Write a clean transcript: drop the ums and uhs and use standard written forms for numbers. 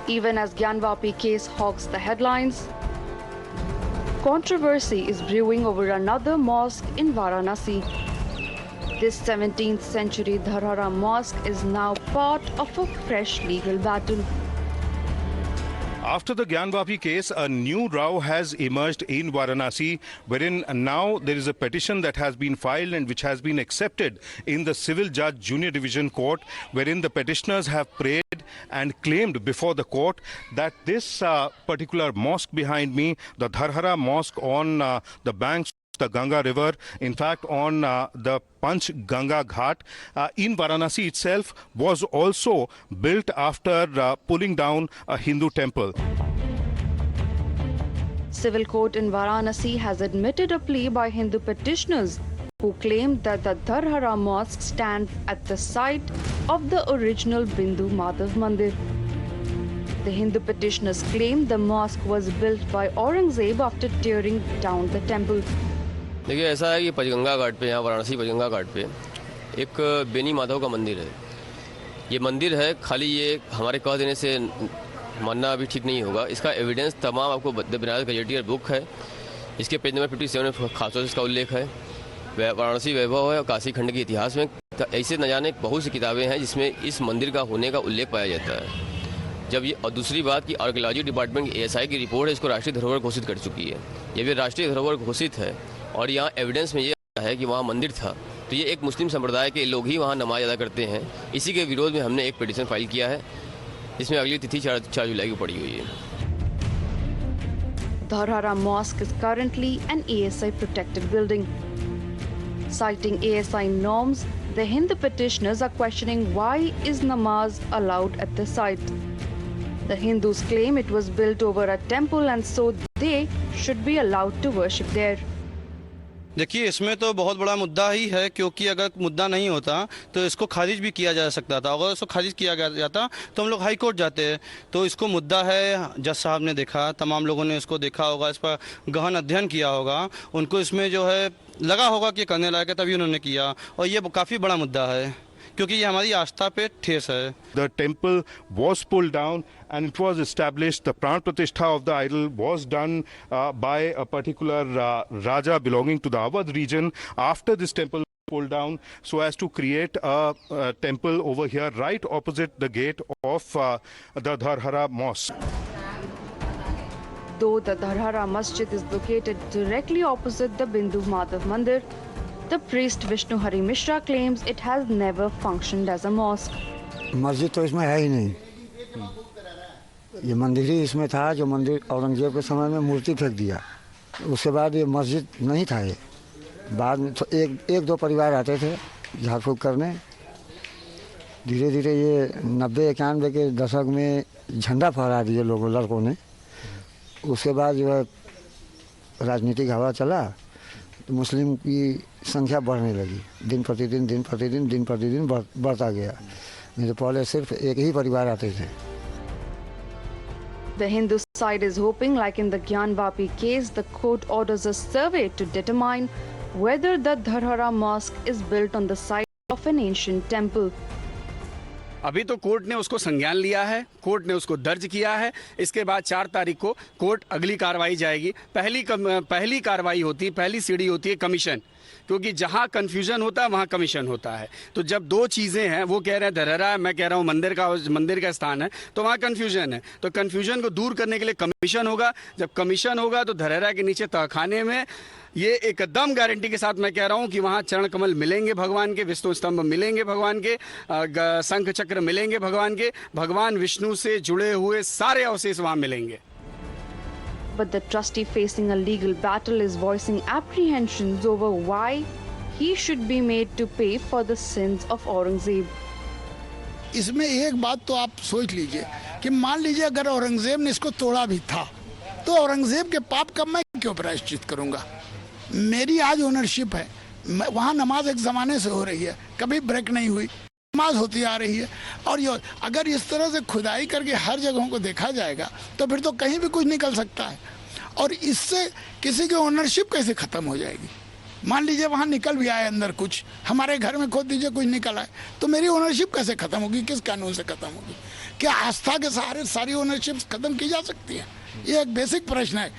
Even as Gyanvapi case hogs the headlines, controversy is brewing over another mosque in Varanasi. This 17th century Dharhara mosque is now part of a fresh legal battle. After the Gyanvapi case, a new row has emerged in Varanasi, wherein now there is a petition that has been filed and which has been accepted in the Civil Judge Junior Division Court, wherein the petitioners have prayed and claimed before the court that this particular mosque behind me, the Dharhara mosque on the banks the Ganga river, in fact on the Panch Ganga Ghat in Varanasi itself, was also built after pulling down a Hindu temple. Civil court in Varanasi has admitted a plea by Hindu petitioners who claimed that the Dharhara mosque stands at the site of the original Bindu Madhav Mandir. The Hindu petitioners claim the mosque was built by Aurangzeb after tearing down the temple. देखिए ऐसा है कि पंचगंगा घाट पे, यहाँ वाराणसी पंचगंगा घाट पे एक बेनी माधव का मंदिर है। ये मंदिर है, खाली ये हमारे कह देने से मानना अभी ठीक नहीं होगा। इसका एविडेंस तमाम आपको द बनारस गजेटियर बुक है, इसके पेज नंबर 57 में खास तौर से इसका उल्लेख है। वाराणसी वैभव है और काशी खंड के इतिहास में ऐसे न जाने बहुत सी किताबें हैं जिसमें इस मंदिर का होने का उल्लेख पाया जाता है। जब ये और दूसरी बात कि आर्कियोलॉजी डिपार्टमेंट की ASI की रिपोर्ट है, इसको राष्ट्रीय धरोहर घोषित कर चुकी है। ये भी राष्ट्रीय धरोहर घोषित है और यहाँ एविडेंस में ये है कि वहाँ मंदिर था, तो ये एक मुस्लिम संप्रदाय के लोग ही वहाँ नमाज अदा करते हैं। इसी के विरोध में हमने एक पिटीशन फाइल किया है, इसमें अगली तिथि 4 जुलाई को पड़ी हुई है। Dharhara Mosque is currently an ASI protected building. Citing ASI norms, the Hindu petitioners are questioning why is namaz allowed at the site. The Hindus claim it was built over a temple and so they should be allowed to worship there. देखिए इसमें तो बहुत बड़ा मुद्दा ही है, क्योंकि अगर मुद्दा नहीं होता तो इसको खारिज भी किया जा सकता था। अगर इसको खारिज किया जाता तो हम लोग हाई कोर्ट जाते हैं। तो इसको मुद्दा है, जज साहब ने देखा, तमाम लोगों ने इसको देखा होगा, इस पर गहन अध्ययन किया होगा, उनको इसमें जो है लगा होगा कि करने लायक है, तभी उन्होंने किया। और ये काफ़ी बड़ा मुद्दा है क्योंकि ये हमारी आस्था पे ठेस है। The temple was pulled down and it was established. The pran pratishtha of the idol was done by a particular Raja belonging to the Awadh region after this temple was pulled down, so as to create a temple over here right opposite the gate of the Dharhara mosque. Though the Dharhara Masjid is located directly opposite the Bindu Madhav Mandir, the priest Vishnu Hari Mishra claims it has never functioned as a mosque. मस्जिद तो इसमें है ही नहीं, ये मंदिर ही इसमें था, जो मंदिर औरंगजेब के समय में मूर्ति फेंक दिया। उसके बाद ये मस्जिद नहीं था। ये बाद में तो एक दो परिवार आते थे झाड़ फूक करने। धीरे धीरे ये 90-91 के दशक में झंडा फहरा दिए लड़कों ने। उसके बाद जो है राजनीतिक हवा चला तो मुस्लिम की संख्या बढ़ने लगी, दिन प्रतिदिन बढ़ता गया। नहीं तो पहले सिर्फ एक ही परिवार आते थे। The Hindu side is hoping, like in the Gyanvapi case, the court orders a survey to determine whether the Dharhara mosque is built on the site of an ancient temple. अभी तो कोर्ट ने उसको संज्ञान लिया है, court ने उसको दर्ज किया है। इसके बाद 4 तारीख को कोर्ट अगली कार्रवाई जाएगी। पहली कार्रवाई होती है, पहली सीढ़ी होती है कमीशन, क्योंकि जहां कन्फ्यूजन होता है वहां कमीशन होता है। तो जब दो चीज़ें हैं, वो कह रहे हैं धरहरा, मैं कह रहा हूं मंदिर का स्थान है, तो वहां कन्फ्यूजन है। तो कन्फ्यूजन को दूर करने के लिए कमीशन होगा। जब कमीशन होगा तो धरहरा के नीचे तहखाने में ये एकदम गारंटी के साथ मैं कह रहा हूं कि वहां चरण कमल मिलेंगे भगवान के, विष्णु स्तंभ मिलेंगे भगवान के, शंख चक्र मिलेंगे भगवान के, भगवान विष्णु से जुड़े हुए सारे अवशेष वहां मिलेंगे। But the trustee facing a legal battle is voicing apprehensions over why he should be made to pay for the sins of Aurangzeb. इसमें एक बात तो आप सोच लीजिए कि मान लीजिए अगर औरंगजेब ने इसको तोड़ा भी था तो औरंगजेब के पाप का मैं क्यों प्रायश्चित करूंगा? मेरी आज ओनरशिप है, वहाँ नमाज एक ज़माने से हो रही है, कभी ब्रेक नहीं हुई, नमाज होती आ रही है। और ये अगर इस तरह से खुदाई करके हर जगहों को देखा जाएगा तो फिर तो कहीं भी कुछ निकल सकता है, और इससे किसी की ओनरशिप कैसे ख़त्म हो जाएगी? मान लीजिए वहाँ निकल भी आए अंदर कुछ, हमारे घर में खोद दीजिए कुछ निकल आए, तो मेरी ओनरशिप कैसे खत्म होगी, किस कानून से खत्म होगी? क्या आस्था के सहारे सारी ओनरशिप खत्म की जा सकती है? ये एक बेसिक प्रश्न है।